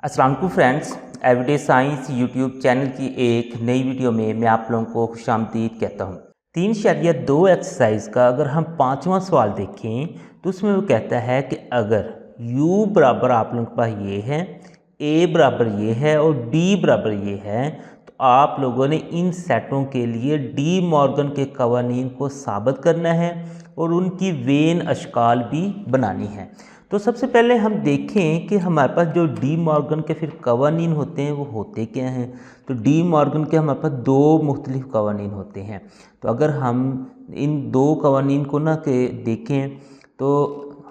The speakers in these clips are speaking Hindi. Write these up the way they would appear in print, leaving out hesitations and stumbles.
अस्सलाम वालेकुम friends, everyday science YouTube channel की एक नई वीडियो में मैं आप लोगों को खुशामदीद कहता हूँ। 3.2 एक्सरसाइज का अगर हम 5वां सवाल देखें तो उसमें वो कहता है कि अगर u बराबर आप लोगों के पास ये है, a बराबर ये है और d बराबर ये है, तो आप लोगों ने इन सेटों के लिए डी मॉर्गन के कवानीन को साबित करना है और उनकी वेन अशकाल भी बनानी है। तो सबसे पहले हम देखें कि हमारे पास जो डी मॉर्गन के फिर कवानीन होते हैं वो होते क्या हैं। तो डी मॉर्गन के हमारे पास दो मुख्तलिफ कवानीन होते हैं। तो अगर हम इन दो कवानीन को ना के देखें तो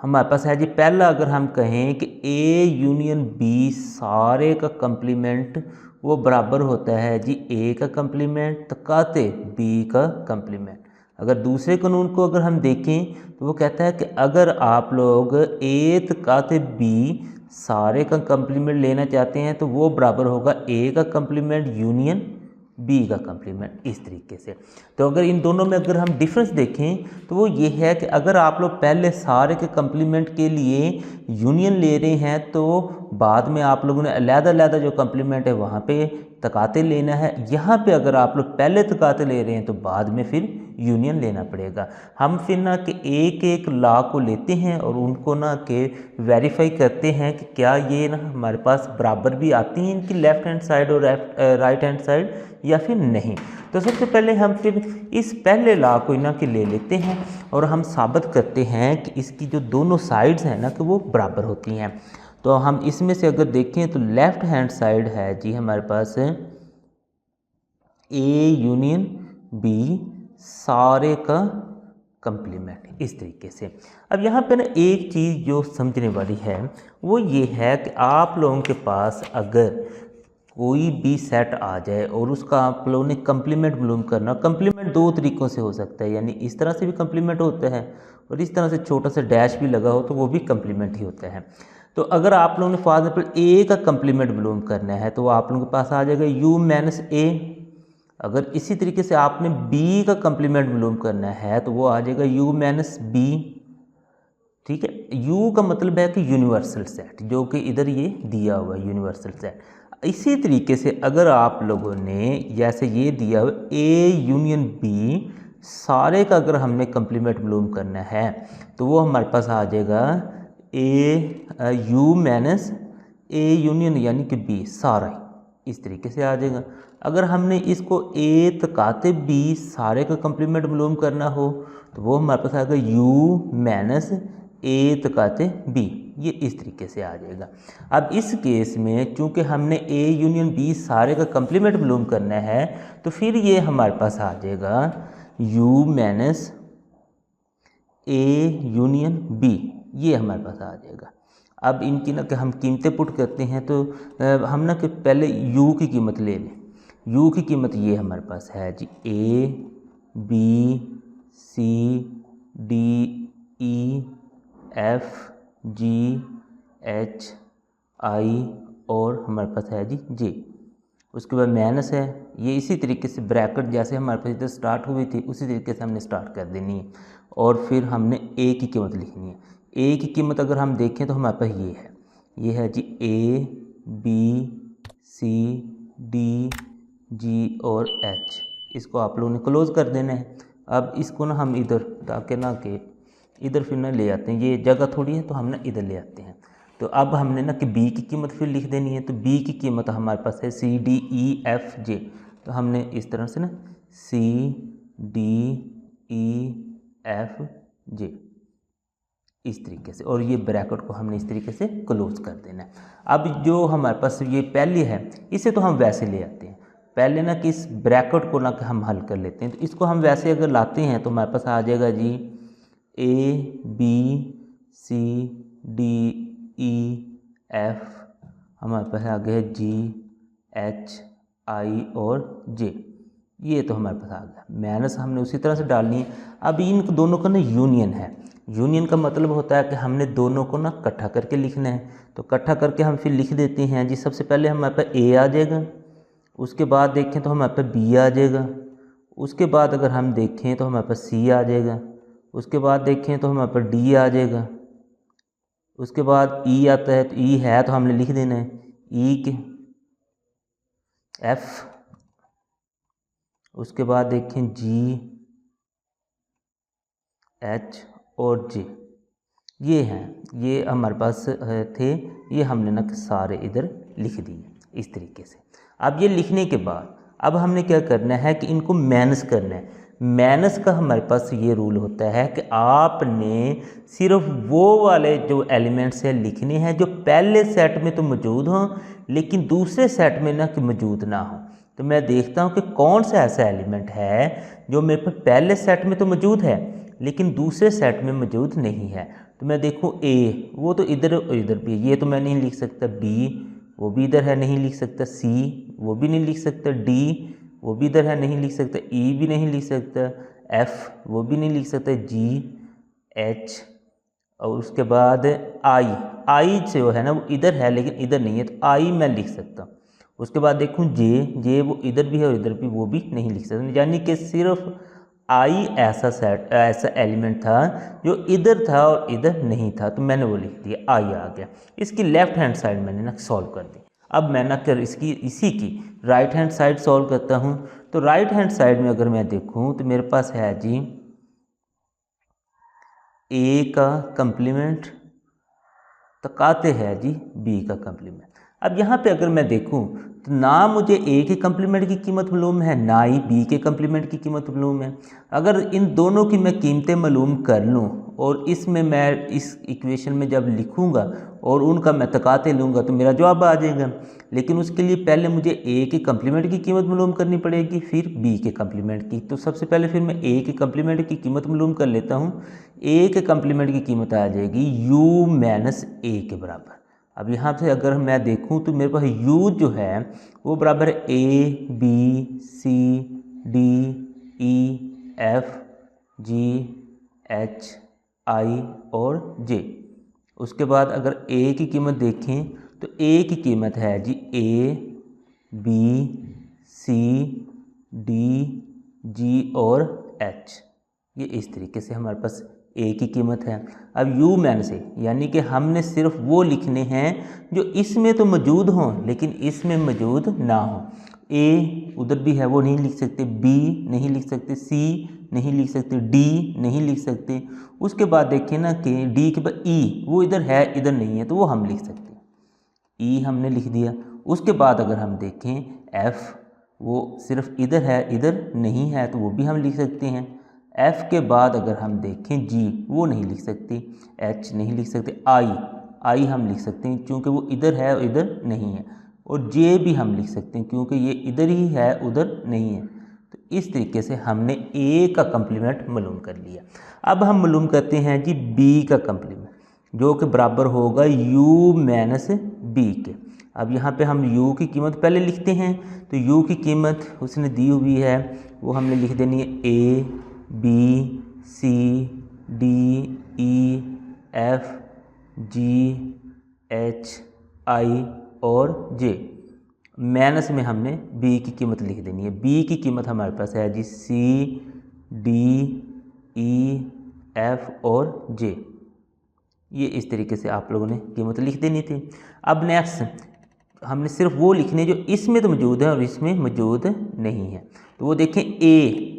हमारे पास है जी, पहला अगर हम कहें कि ए यूनियन बी सारे का कंप्लीमेंट वो बराबर होता है जी ए का कंप्लीमेंट तकाते बी का कंप्लीमेंट। अगर दूसरे कानून को अगर हम देखें तो वो कहता है कि अगर आप लोग ए तकाते बी सारे का कंप्लीमेंट लेना चाहते हैं तो वो बराबर होगा ए का कंप्लीमेंट यूनियन बी का कंप्लीमेंट, इस तरीके से। तो अगर इन दोनों में अगर हम डिफरेंस देखें तो वो ये है कि अगर आप लोग पहले सारे के कंप्लीमेंट के लिए यूनियन ले रहे हैं तो बाद में आप लोगों ने अलग-अलग जो कंप्लीमेंट है वहाँ पे तकाते लेना है। यहाँ पे अगर आप लोग पहले तकाते ले रहे हैं तो बाद में फिर यूनियन लेना पड़ेगा। हम फिर ना कि एक एक लॉ को लेते हैं और उनको ना कि वेरीफाई करते हैं कि क्या ये ना हमारे पास बराबर भी आती हैं इनकी लेफ़्ट हैंड साइड और राइट हैंड साइड या फिर नहीं। तो सबसे पहले हम फिर इस पहले लॉ को ना कि ले लेते हैं और हम साबित करते हैं कि इसकी जो दोनों साइड्स हैं ना कि वो बराबर होती हैं। तो हम इसमें से अगर देखें तो लेफ़्ट हैंड साइड है जी हमारे पास ए यूनियन बी सारे का कंप्लीमेंट, इस तरीके से। अब यहाँ पे ना एक चीज़ जो समझने वाली है वो ये है कि आप लोगों के पास अगर कोई भी सेट आ जाए और उसका आप लोगों ने कंप्लीमेंट मालूम करना, कंप्लीमेंट दो तरीक़ों से हो सकता है, यानी इस तरह से भी कंप्लीमेंट होता है और इस तरह से छोटा सा डैश भी लगा हो तो वो भी कंप्लीमेंट ही होता है। तो अगर आप लोगों ने फॉर एग्जाम्पल ए का कंप्लीमेंट मालूम करना है तो वो आप लोगों के पास आ जाएगा u माइनस ए। अगर इसी तरीके से आपने b का कंप्लीमेंट मालूम करना है तो वो आ जाएगा u माइनस बी। ठीक है, u का मतलब है कि यूनिवर्सल सेट, जो कि इधर ये दिया हुआ है यूनिवर्सल सेट। इसी तरीके से अगर आप लोगों ने जैसे ये दिया हुआ a यूनियन b सारे का अगर हमने कंप्लीमेंट मालूम करना है तो वो हमारे पास आ जाएगा u माइनस a यूनियन यानी कि b सारा, इस तरीके से आ जाएगा। अगर हमने इसको a तकाते b सारे का कंप्लीमेंट मालूम करना हो तो वो हमारे पास आएगा u माइनस a तकाते b, ये इस तरीके से आ जाएगा। अब इस केस में चूंकि हमने a यूनियन b सारे का कंप्लीमेंट मालूम करना है तो फिर ये हमारे पास आ जाएगा u minus a union b, ये हमारे पास आ जाएगा। अब इनकी ना कि हम कीमतें पुट करते हैं तो हम ना कि पहले u की कीमत ले लें। u की कीमत ये हमारे पास है जी a b c d e f g h i और हमारे पास है जी j। उसके बाद माइनस है, ये इसी तरीके से ब्रैकेट जैसे हमारे पास इधर स्टार्ट हुई थी उसी तरीके से हमने स्टार्ट कर देनी है और फिर हमने a की कीमत लिखनी है। a की कीमत अगर हम देखें तो हमारे पास ये है जी a b c d g और h। इसको आप लोगों ने क्लोज़ कर देना है। अब इसको ना हम इधर ताकि ना कि इधर फिर ना ले आते हैं, ये जगह थोड़ी है तो हम ना इधर ले आते हैं। तो अब हमने ना कि b की कीमत फिर लिख देनी है। तो b की कीमत हमारे पास है c d e f j। तो हमने इस तरह से ना c d e f j इस तरीके से, और ये ब्रैकेट को हमने इस तरीके से क्लोज कर देना है। अब जो हमारे पास ये पहले है इसे तो हम वैसे ले आते हैं, पहले ना कि इस ब्रैकेट को ना कि हम हल कर लेते हैं। तो इसको हम वैसे अगर लाते हैं तो हमारे पास आ जाएगा जी a b c d e f, हमारे पास आ गया g h i और j, ये तो हमारे पास आ गया। माइनस हमने उसी तरह से डालनी है। अब इन दोनों का ना यूनियन है। यूनियन का मतलब होता है कि हमने दोनों को ना इकट्ठा करके लिखना है। तो इकट्ठा करके हम फिर लिख देते हैं जी। सबसे पहले हमारे पास a आ जाएगा, उसके बाद देखें तो हमारे पास b आ जाएगा, उसके बाद अगर हम देखें तो हमारे पास c आ जाएगा, उसके बाद देखें तो हमारे पास d आ जाएगा, उसके बाद ई आता है तो ई है तो हमने लिख देना है, ई के एफ, उसके बाद देखें जी एच और जे, ये हैं, ये हमारे पास थे, ये हमने ना सारे इधर लिख दिए इस तरीके से। अब ये लिखने के बाद अब हमने क्या करना है कि इनको माइनस करना है। माइनस का हमारे पास ये रूल होता है कि आपने सिर्फ वो वाले जो एलिमेंट्स हैं लिखने हैं जो पहले सेट में तो मौजूद हों लेकिन दूसरे सेट में ना कि मौजूद ना हो। तो मैं देखता हूँ कि कौन सा ऐसा एलिमेंट है जो मेरे पास पहले सेट में तो मौजूद है लेकिन दूसरे सेट में मौजूद नहीं है। तो मैं देखूँ ए, वो तो इधर भी, ये तो मैं नहीं लिख सकता। बी, वो भी इधर है, नहीं लिख सकता। सी, वो भी नहीं लिख सकता। डी, वो भी इधर है, नहीं लिख सकता। ई भी नहीं लिख सकता। एफ, वो भी नहीं लिख सकता। जी एच, और उसके बाद आई जो है ना वो इधर है लेकिन इधर नहीं है, तो आई मैं लिख सकता हूँ। उसके बाद देखूँ जे, वो इधर भी है और इधर भी, वो भी नहीं लिख सकता। यानी कि सिर्फ आई ऐसा एलिमेंट था जो इधर था और इधर नहीं था, तो मैंने वो लिख दिया, आई आ गया। इसकी लेफ्ट हैंड साइड मैंने ना सॉल्व कर दी। अब मैं ना कर इसी की राइट हैंड साइड सॉल्व करता हूँ। तो राइट हैंड साइड में अगर मैं देखूँ तो मेरे पास है जी ए का कंप्लीमेंट तकाते है जी बी का कंप्लीमेंट। अब यहाँ पे अगर मैं देखूँ तो ना मुझे ए के कंप्लीमेंट की कीमत मालूम है ना ही बी के कंप्लीमेंट की कीमत मालूम है। अगर इन दोनों की मैं कीमतें मालूम कर लूँ और इसमें मैं इस इक्वेशन में जब लिखूँगा और उनका मैं तकाते लूँगा तो मेरा जवाब आ जाएगा। लेकिन उसके लिए पहले मुझे ए के कंप्लीमेंट की कीमत मालूम करनी पड़ेगी, फिर बी के कंप्लीमेंट की। तो सबसे पहले फिर मैं ए के कंप्लीमेंट की कीमत मालूम कर लेता हूँ। ए के कंप्लीमेंट की कीमत आ जाएगी u माइनस ए के बराबर। अब यहाँ से अगर मैं देखूँ तो मेरे पास u जो है वो बराबर है A B C D E F G H I और जे। उसके बाद अगर a की कीमत देखें तो a की कीमत है जी ए बी सी डी जी और एच। ये इस तरीके से हमारे पास ए की कीमत है। अब u माइनस ए यानी कि हमने सिर्फ वो लिखने हैं जो इसमें तो मौजूद हों लेकिन इसमें मौजूद ना हो। ए उधर भी है, वो नहीं लिख सकते। बी नहीं लिख सकते। सी नहीं लिख सकते। डी नहीं लिख सकते। उसके बाद देखिए ना कि डी के बाद ई, वो इधर है इधर नहीं है, तो वो हम लिख सकते हैं। ई हमने लिख दिया। उसके बाद अगर हम देखें एफ, वो सिर्फ इधर है इधर नहीं है, तो वो भी हम लिख सकते हैं। एफ के बाद अगर हम देखें जी, वो नहीं लिख सकते। एच नहीं लिख सकते। आई हम लिख सकते हैं क्योंकि वो इधर है और इधर नहीं है। और जे भी हम लिख सकते हैं क्योंकि ये इधर ही है उधर नहीं है। तो इस तरीके से हमने ए का कंप्लीमेंट मालूम कर लिया। अब हम मालूम करते हैं जी बी का कंप्लीमेंट, जो कि बराबर होगा u माइनस बी के। अब यहाँ पे हम u की कीमत पहले लिखते हैं, तो u की कीमत उसने दी हुई है, वो हमने लिख देनी है A B C D E F G H I और जे। माइनस में हमने b की कीमत लिख देनी है। b की कीमत हमारे पास है जी सी डी ई एफ और जे। ये इस तरीके से आप लोगों ने कीमत लिख देनी थी। अब नेक्स्ट हमने सिर्फ वो लिखने जो इसमें तो मौजूद है और इसमें मौजूद नहीं है। तो वो देखें ए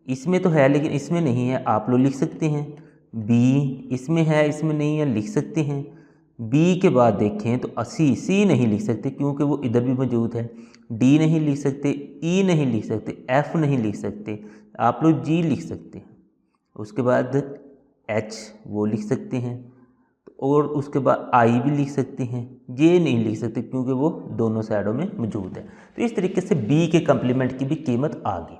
इसमें तो है लेकिन इसमें नहीं है, आप लोग लिख सकते हैं। बी इसमें है इसमें नहीं है, लिख सकते हैं। बी के बाद देखें तो सी नहीं लिख सकते क्योंकि वो इधर भी मौजूद है। डी नहीं लिख सकते, ई नहीं लिख सकते, एफ नहीं लिख सकते, आप लोग जी लिख सकते हैं। उसके बाद एच वो लिख सकते हैं और उसके बाद आई भी लिख सकते हैं। ये नहीं लिख सकते क्योंकि वो दोनों साइडों में मौजूद है। तो इस तरीके से बी के कंप्लीमेंट की भी कीमत आ गई।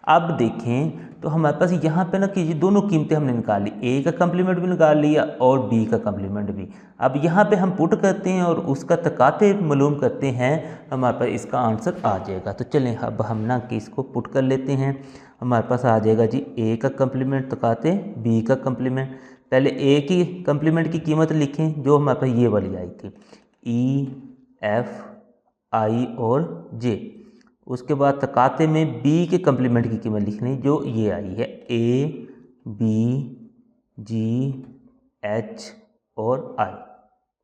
अब देखें तो हमारे पास यहाँ पे ना कि ये दोनों कीमतें हमने निकाल ली, ए का कंप्लीमेंट भी निकाल लिया और बी का कंप्लीमेंट भी। अब यहाँ पे हम पुट करते हैं और उसका तकाते मालूम करते हैं, हमारे पास इसका आंसर आ जाएगा। तो चलें अब हम ना कि इसको पुट कर लेते हैं। हमारे पास आ जाएगा जी ए का कंप्लीमेंट तकाते बी का कंप्लीमेंट। पहले ए की कंप्लीमेंट की कीमत लिखें जो हमारे पास ये वाली आई थी, ई एफ आई और जे। उसके बाद तकाते में बी के कंप्लीमेंट की कीमत लिखनी जो ये आई है, ए बी जी एच और आई।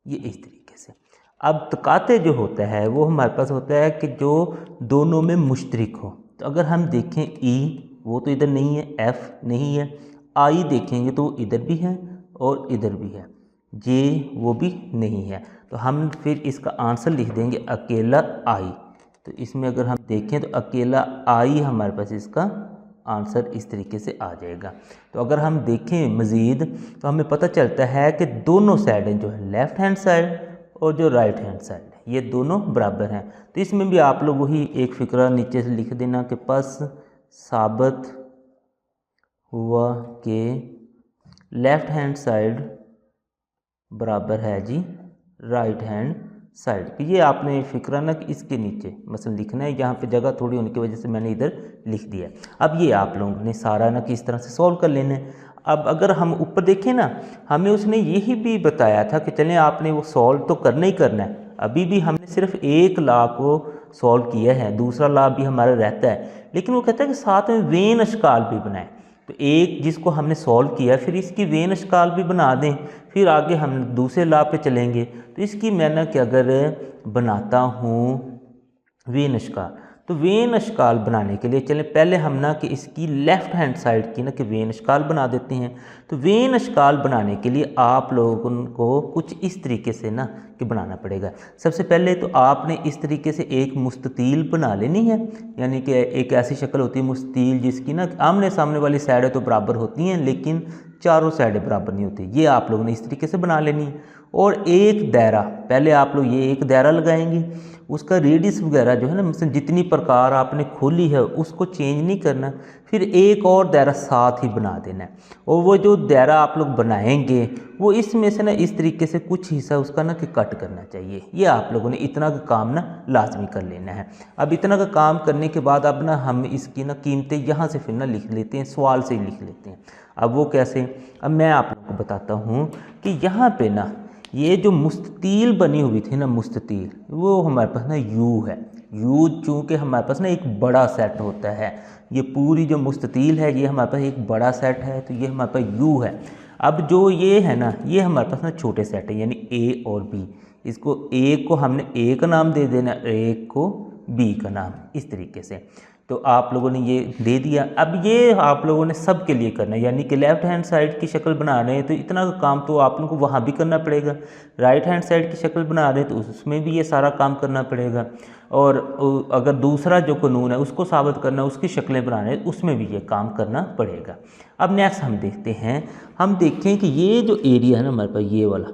ये इस तरीके से। अब तकाते जो होता है वो हमारे पास होता है कि जो दोनों में मुश्तरक हो। तो अगर हम देखें ई, वो तो इधर नहीं है, एफ नहीं है, आई देखेंगे तो वो इधर भी है और इधर भी है, जे वो भी नहीं है। तो हम फिर इसका आंसर लिख देंगे अकेला आई। तो इसमें अगर हम देखें तो अकेला आई हमारे पास इसका आंसर इस तरीके से आ जाएगा। तो अगर हम देखें मज़ीद तो हमें पता चलता है कि दोनों साइडें जो है लेफ़्ट हैंड साइड और जो राइट हैंड साइड ये दोनों बराबर हैं। तो इसमें भी आप लोग वही एक फ़िक्रा नीचे से लिख देना कि बस साबित हुआ कि लेफ़्ट हैंड साइड बराबर है जी राइट हैंड साइड। ये आपने फ़िक्रा ना कि इसके नीचे मसलन लिखना है, यहाँ पे जगह थोड़ी होने की वजह से मैंने इधर लिख दिया है। अब ये आप लोगों ने सारा ना कि इस तरह से सॉल्व कर लेना है। अब अगर हम ऊपर देखें ना, हमें उसने यही भी बताया था कि चलें आपने वो सॉल्व तो करना ही करना है। अभी भी हमने सिर्फ एक लॉ को सॉल्व किया है, दूसरा लॉ भी हमारा रहता है, लेकिन वो कहता है कि साथ में वेन अशकाल भी बनाएं। तो एक जिसको हमने सॉल्व किया फिर इसकी वेन अशकाल भी बना दें, फिर आगे हम दूसरे लॉ पे चलेंगे। तो इसकी मैं ना कि अगर बनाता हूँ वेन अशकाल, तो वेन अशकाल बनाने के लिए चलें पहले हम ना कि इसकी लेफ़्ट हैंड साइड की ना कि वेन अशकाल बना देते हैं। तो वेन अशकाल बनाने के लिए आप लोगों को कुछ इस तरीके से ना कि बनाना पड़ेगा। सबसे पहले तो आपने इस तरीके से एक मुस्ततील बना लेनी है, यानी कि एक ऐसी शक्ल होती है मुस्ततील जिसकी ना आमने सामने वाली साइडें तो बराबर होती हैं लेकिन चारों साइडें बराबर नहीं होती। ये आप लोगों ने इस तरीके से बना लेनी है। और एक दायरा, पहले आप लोग ये एक दायरा लगाएंगे, उसका रेडियस वगैरह जो है ना मतलब जितनी प्रकार आपने खोली है उसको चेंज नहीं करना, फिर एक और दायरा साथ ही बना देना है। और वो जो दायरा आप लोग बनाएंगे वो इसमें से ना इस तरीके से कुछ हिस्सा उसका ना कि कट करना चाहिए। ये आप लोगों ने इतना का काम ना लाजमी कर लेना है। अब इतना का काम करने के बाद अब ना हम इसकी ना कीमतें यहाँ से फिर ना लिख लेते हैं, सवाल से ही लिख लेते हैं। अब वो कैसे, अब मैं आप लोग को बताता हूँ कि यहाँ पे ना ये जो मुस्ततील बनी हुई थी ना मुस्ततील, वो हमारे पास ना यू है। यू चूँकि हमारे पास ना एक बड़ा सेट होता है, ये पूरी जो मुस्ततील है ये हमारे पास एक बड़ा सेट है, तो ये हमारे पास यू है। अब जो ये है ना ये हमारे पास ना छोटे सेट है, यानी ए और बी। इसको ए को हमने ए का नाम दे देना, ए को बी का नाम, इस तरीके से। तो आप लोगों ने ये दे दिया। अब ये आप लोगों ने सब के लिए करना है, यानी कि लेफ़्ट हैंड साइड की शक्ल बना रहे हैं तो इतना काम तो आप लोगों को वहाँ भी करना पड़ेगा, राइट हैंड साइड की शक्ल बना रहे हैं तो उसमें भी ये सारा काम करना पड़ेगा, और अगर दूसरा जो कानून है उसको साबित करना, उसकी शक्लें बनाने हैं उसमें भी ये काम करना पड़ेगा। अब नेक्स्ट हम देखते हैं, हम देखें कि ये जो एरिया है ना हमारे पास ये वाला,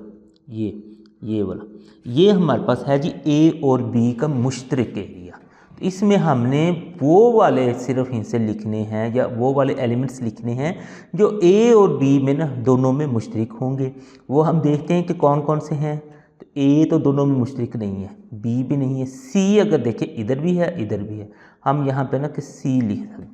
ये वाला, ये हमारे पास है जी ए और बी का मुश्तरक एरिया। तो इसमें हमने वो वाले सिर्फ हिस्से लिखने हैं या वो वाले एलिमेंट्स लिखने हैं जो ए और बी में ना दोनों में मुश्तरक होंगे। वो हम देखते हैं कि कौन कौन से हैं। तो ए तो दोनों में मुश्तरक नहीं है, बी भी नहीं है, सी अगर देखें इधर भी है इधर भी है, हम यहाँ पे ना कि सी लिख दें।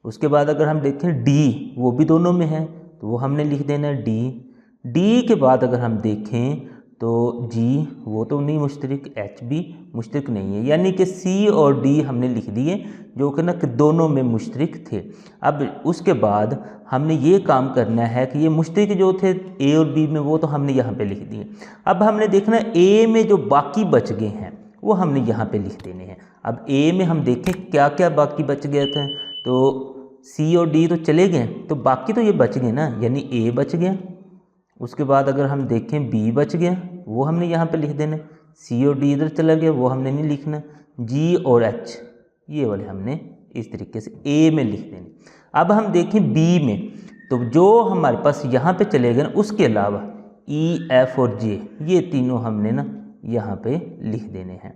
उसके बाद अगर हम देखें डी, वो भी दोनों में है तो वो हमने लिख देना है डी। डी के बाद अगर हम देखें तो जी, वो तो नहीं मुश्तरक, एच भी मुश्तरक नहीं है, यानी कि सी और डी हमने लिख दिए जो कि ना कि दोनों में मुश्तरक थे। अब उसके बाद हमने ये काम करना है कि ये मुश्तरक जो थे ए और बी में वो तो हमने यहाँ पे लिख दिए। अब हमने देखना है ए में जो बाकी बच गए हैं वो हमने यहाँ पे लिख देने हैं। अब ए में हम देखें क्या क्या बाकी बच गए थे, तो सी और डी तो चले गए, तो बाकी तो ये बच गए ना, यानी ए बच गया। उसके बाद अगर हम देखें बी बच गया, वो हमने यहाँ पे लिख देना, सी और डी इधर चला गया वो हमने नहीं लिखना, जी और एच ये वाले हमने इस तरीके से ए में लिख देने। अब हम देखें बी में, तो जो हमारे पास यहाँ पे चले गए ना उसके अलावा ई, एफ और जे ये तीनों हमने ना यहाँ पे लिख देने हैं।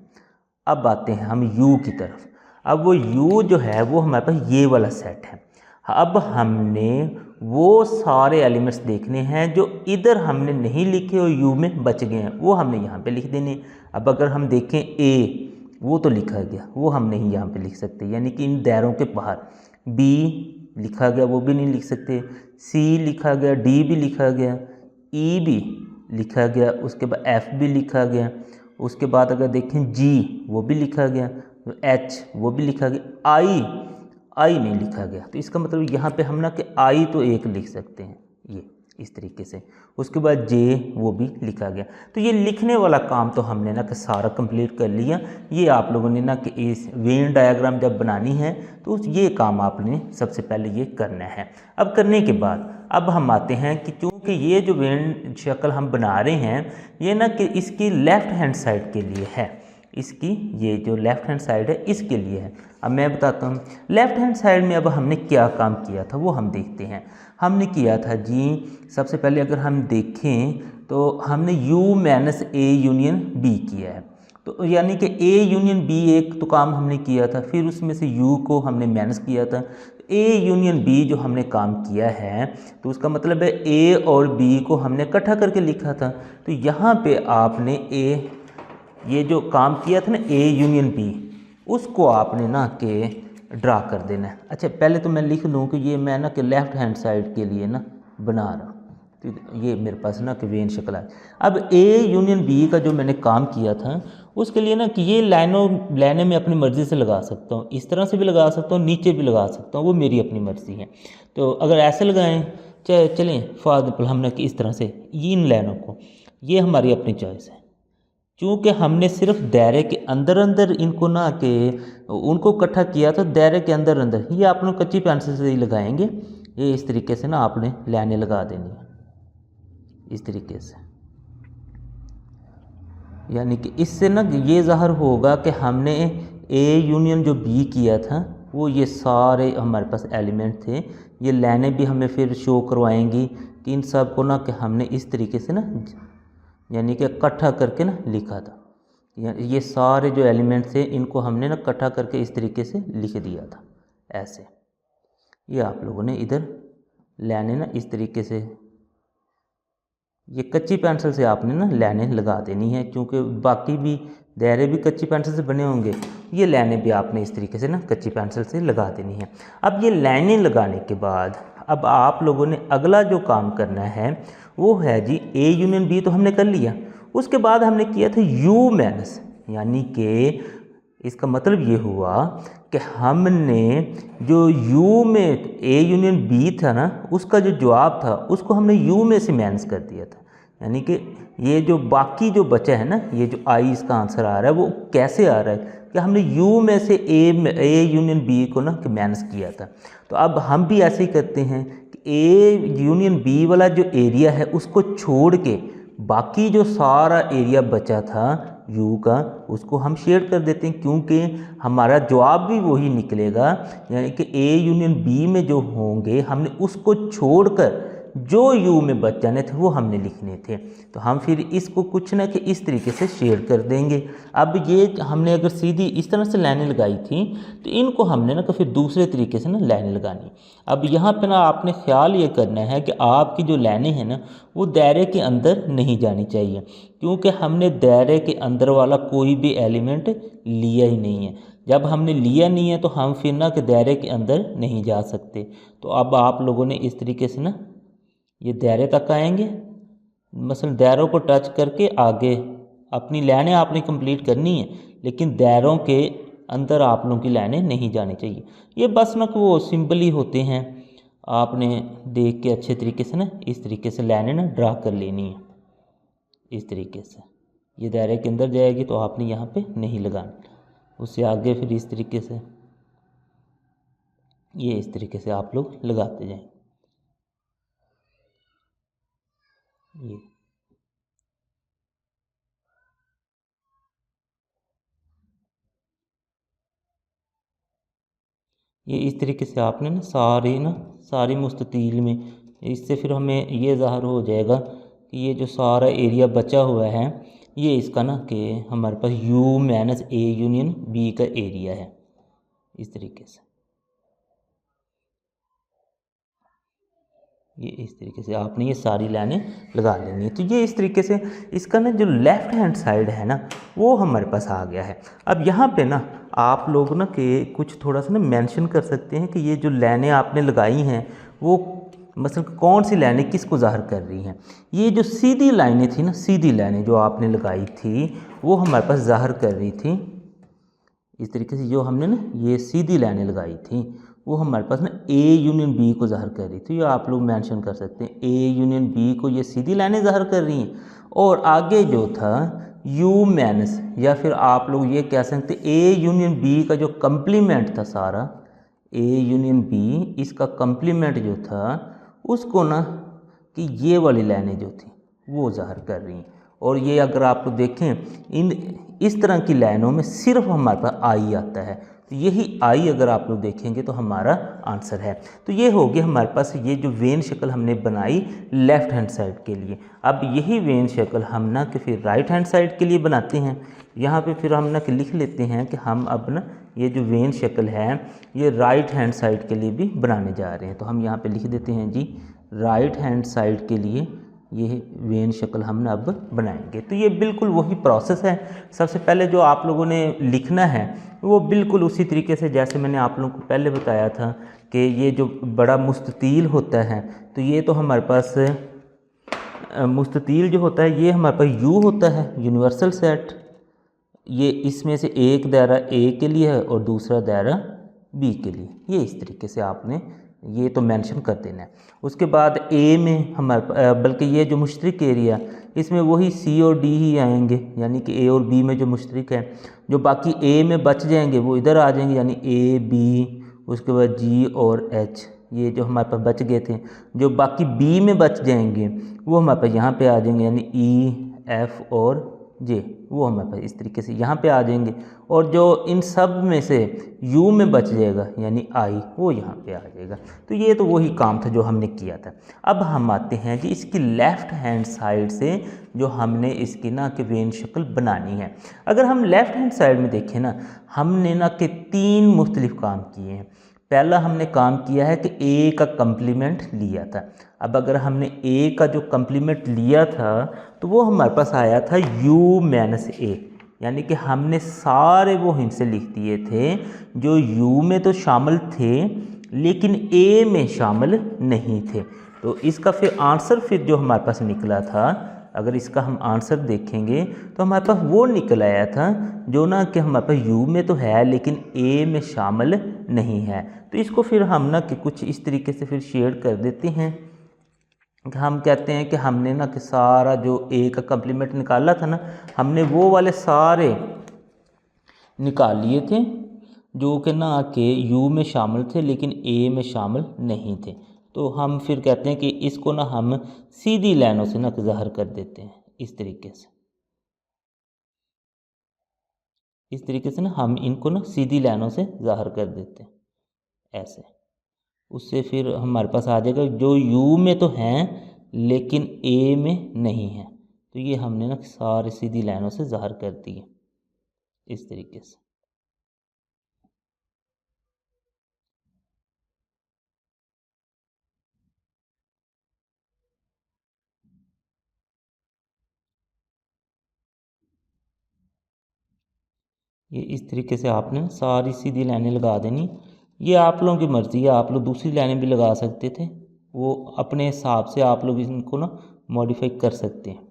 अब आते हैं हम यू की तरफ। अब वो यू जो है वो हमारे पास ये वाला सेट है। अब हमने वो सारे एलिमेंट्स देखने हैं जो इधर हमने नहीं लिखे और यू में बच गए हैं, वो हमने यहाँ पे लिख देने। अब अगर हम देखें ए, वो तो लिखा गया, वो हम नहीं यहाँ पे लिख सकते, यानी कि इन दायरों के बाहर। बी लिखा गया, वो भी नहीं लिख सकते। सी लिखा गया, डी भी लिखा गया, ई भी लिखा गया, उसके बाद एफ भी लिखा गया, उसके बाद अगर देखें जी वो भी लिखा गया, एच वो भी लिखा गया, आई नहीं लिखा गया। तो इसका मतलब यहाँ पे हम ना कि आई तो एक लिख सकते हैं, ये इस तरीके से। उसके बाद जे वो भी लिखा गया। तो ये लिखने वाला काम तो हमने ना कि सारा कंप्लीट कर लिया। ये आप लोगों ने ना कि इस वेन डायग्राम जब बनानी है तो ये काम आपने सबसे पहले ये करना है। अब करने के बाद अब हम आते हैं कि चूँकि ये जो वेन शक्ल हम बना रहे हैं ये ना कि इसकी लेफ़्ट हैंड साइड के लिए है, इसकी ये जो लेफ़्ट हैंड साइड है इसके लिए है। अब मैं बताता हूँ लेफ़्ट हैंड साइड में अब हमने क्या काम किया था वो हम देखते हैं। हमने किया था जी, सबसे पहले अगर हम देखें तो हमने U minus A union B किया है। तो यानी कि A यूनियन B एक तो काम हमने किया था, फिर उसमें से U को हमने माइनस किया था। A यूनियन B जो हमने काम किया है तो उसका मतलब है A और B को हमने इकट्ठा करके लिखा था। तो यहाँ पे आपने ये जो काम किया था ना A यूनियन B, उसको आपने ना के ड्रा कर देना है। अच्छा पहले तो मैं लिख लूँ कि ये मैं ना कि लेफ़्ट हैंड साइड के लिए ना बना रहा हूँ। तो ये मेरे पास ना कि वेन शक्ल है। अब A यूनियन B का जो मैंने काम किया था उसके लिए ना कि ये लाइनें मैं अपनी मर्ज़ी से लगा सकता हूँ, इस तरह से भी लगा सकता हूँ, नीचे भी लगा सकता हूँ, वो मेरी अपनी मर्ज़ी है। तो अगर ऐसे लगाएं चाहे चलें फॉर एग्जाम्पल हमने कि इस तरह से इन लाइनों को, ये हमारी अपनी चॉइस है। चूँकि हमने सिर्फ दायरे के अंदर अंदर इनको ना के उनको इकट्ठा किया तो दायरे के अंदर अंदर ये आप लोग कच्ची पेंसिल से ही लगाएंगे। ये इस तरीके से ना आपने लाइनें लगा देनी है इस तरीके से, यानी कि इससे ना ये ज़ाहिर होगा कि हमने A यूनियन जो B किया था वो ये सारे हमारे पास एलिमेंट थे। ये लाइनें भी हमें फिर शो करवाएंगी कि इन सब को ना कि हमने इस तरीके से ना यानी कि इकट्ठा करके ना लिखा था। ये सारे जो एलिमेंट थे इनको हमने ना इकट्ठा करके इस तरीके से लिख दिया था ऐसे। ये आप लोगों ने इधर लाइनें ना इस तरीके से, ये कच्ची पेंसिल से आपने ना लाइनें लगा देनी है, क्योंकि बाकी भी दायरे भी कच्ची पेंसिल से बने होंगे। ये लाइनें भी आपने इस तरीके से ना कच्ची पेंसिल से लगा देनी है। अब ये लाइनें लगाने के बाद अब आप लोगों ने अगला जो काम करना है वो है जी A यूनियन B तो हमने कर लिया। उसके बाद हमने किया था U माइनस, यानी कि इसका मतलब ये हुआ कि हमने जो U में A यूनियन B था ना उसका जो जवाब था उसको हमने U में से माइनस कर दिया था। यानी कि ये जो बाकी जो बचा है ना, ये जो I इसका आंसर आ रहा है वो कैसे आ रहा है कि हमने U में से A यूनियन B को ना कि माइनस किया था। तो अब हम भी ऐसे ही करते हैं कि A यूनियन B वाला जो एरिया है उसको छोड़ के बाकी जो सारा एरिया बचा था U का उसको हम शेड कर देते हैं, क्योंकि हमारा जवाब भी वही निकलेगा। यानी कि A यूनियन B में जो होंगे हमने उसको छोड़कर जो U में बच जाने थे वो हमने लिखने थे। तो हम फिर इसको कुछ ना कि इस तरीके से शेड कर देंगे। अब ये हमने अगर सीधी इस तरह से लाइनें लगाई थी तो इनको हमने ना फिर दूसरे तरीके से ना लाइनें लगानी। अब यहाँ पे ना आपने ख्याल ये करना है कि आपकी जो लाइनें हैं ना वो दायरे के अंदर नहीं जानी चाहिए, क्योंकि हमने दायरे के अंदर वाला कोई भी एलिमेंट लिया ही नहीं है। जब हमने लिया नहीं है तो हम फिर ना कि दायरे के अंदर नहीं जा सकते। तो अब आप लोगों ने इस तरीके से ना ये दायरे तक आएंगे, मसलन दायरों को टच करके आगे अपनी लाइनें आपने कंप्लीट करनी है, लेकिन दायरों के अंदर आप लोगों की लाइनें नहीं जानी चाहिए। ये बस ना वो सिंपल ही होते हैं, आपने देख के अच्छे तरीके से ना इस तरीके से लाइनें ना ड्रा कर लेनी है इस तरीके से। ये दायरे के अंदर जाएगी तो आपने यहाँ पे नहीं लगाना, उससे आगे फिर इस तरीके से ये इस तरीके से आप लोग लगाते जाएं। ये इस तरीके से आपने ना सारी मुस्ततील में, इससे फिर हमें ये ज़ाहिर हो जाएगा कि ये जो सारा एरिया बचा हुआ है ये इसका ना कि हमारे पास U minus A union B का एरिया है इस तरीके से। ये इस तरीके से आपने ये सारी लाइनें लगा लेनी है। तो ये इस तरीके से इसका ना जो लेफ़्ट हैंड साइड है ना वो हमारे पास आ गया है। अब यहाँ पे ना आप लोग ना कि कुछ थोड़ा सा ना मेंशन कर सकते हैं कि ये जो लाइनें आपने लगाई हैं वो मतलब कौन सी लाइनें किसको ज़ाहिर कर रही हैं। ये जो सीधी लाइनें थी ना, सीधी लाइनें जो आपने लगाई थी वो हमारे पास ज़ाहिर कर रही थी इस तरीके से। जो हमने ना ये सीधी लाइनें लगाई थी वो हमारे पास ना ए यूनियन बी को ज़ाहिर कर रही थी। ये आप लोग मेंशन कर सकते हैं, ए यूनियन बी को ये सीधी लाइनें ज़ाहिर कर रही हैं। और आगे जो था यू माइनस, या फिर आप लोग ये कह सकते हैं ए यूनियन बी का जो कम्प्लीमेंट था सारा, ए यूनियन बी इसका कम्प्लीमेंट जो था उसको ना कि ये वाली लाइनें जो थी वो ज़ाहिर कर रही हैं। और ये अगर आप लोग देखें इन इस तरह की लाइनों में सिर्फ हमारे पास आई आता है, तो यही आई अगर आप लोग देखेंगे तो हमारा आंसर है। तो ये हो गया हमारे पास ये जो वेन शक्ल हमने बनाई लेफ़्ट हैंड साइड के लिए। अब यही वेन शक्ल हम ना कि फिर राइट हैंड साइड के लिए बनाते हैं। यहाँ पे फिर हम ना कि लिख लेते हैं कि हम अब ना ये जो वेन शक्ल है ये राइट हैंड साइड के लिए भी बनाने जा रहे हैं। तो हम यहाँ पे लिख देते हैं जी राइट हैंड साइड के लिए ये वेन शक्ल हम अब बनाएंगे। तो ये बिल्कुल वही प्रोसेस है। सबसे पहले जो आप लोगों ने लिखना है वो बिल्कुल उसी तरीके से जैसे मैंने आप लोगों को पहले बताया था कि ये जो बड़ा मुस्ततील होता है, तो ये तो हमारे पास मुस्ततील जो होता है ये हमारे पास यू होता है, यूनिवर्सल सेट। ये इसमें से एक दायरा ए के लिए है और दूसरा दायरा बी के लिए। ये इस तरीके से आपने ये तो मेंशन कर देना है। उसके बाद ए में हमारे बल्कि ये जो मुश्तरक एरिया इसमें वही सी और डी ही आएंगे, यानी कि ए और बी में जो मुश्तरक है, जो बाकी ए में बच जाएंगे वो इधर आ जाएंगे, यानी ए बी, उसके बाद जी और एच, ये जो हमारे पास बच गए थे। जो बाकी बी में बच जाएंगे वो हमारे पास यहाँ पे आ जाएंगे, यानी ई एफ और जे, वो हमारे पास इस तरीके से यहाँ पे आ जाएंगे। और जो इन सब में से यू में बच जाएगा यानी आई, वो यहाँ पे आ जाएगा। तो ये तो वही काम था जो हमने किया था। अब हम आते हैं जी इसकी लेफ़्ट हैंड साइड से जो हमने इसकी ना कि वेन शक्ल बनानी है। अगर हम लेफ़्ट हैंड साइड में देखें ना, हमने ना कि 3 मुख्तलिफ काम किए हैं। पहला हमने काम किया है कि ए का कम्प्लीमेंट लिया था। अब अगर हमने ए का जो कम्प्लीमेंट लिया था तो वो हमारे पास आया था यू माइनस ए, यानी कि हमने सारे वो हिस्से लिख दिए थे जो यू में तो शामिल थे लेकिन ए में शामिल नहीं थे। तो इसका फिर आंसर फिर जो हमारे पास निकला था, अगर इसका हम आंसर देखेंगे तो हमारे पास वो निकल आया था जो ना कि हमारे पास यू में तो है लेकिन ए में शामिल नहीं है। तो इसको फिर हम ना कि कुछ इस तरीके से फिर शेड कर देते हैं। हम कहते हैं कि हमने ना कि सारा जो ए का कम्प्लीमेंट निकाला था ना, हमने वो वाले सारे निकाल लिए थे जो कि ना कि यू में शामिल थे लेकिन ए में शामिल नहीं थे। तो हम फिर कहते हैं कि इसको ना हम सीधी लाइनों से ना ज़ाहिर कर देते हैं इस तरीके से। इस तरीके से ना हम इनको ना सीधी लाइनों से ज़ाहिर कर देते हैं ऐसे। उससे फिर हमारे पास आ जाएगा जो यू में तो हैं लेकिन ए में नहीं है। तो ये हमने ना सारे सीधी लाइनों से ज़ाहिर कर दिए इस तरीके से। ये इस तरीके से आपने सारी सीधी लाइनें लगा देनी। ये आप लोगों की मर्ज़ी है, आप लोग दूसरी लाइनें भी लगा सकते थे, वो अपने हिसाब से आप लोग इनको ना मॉडिफाई कर सकते हैं।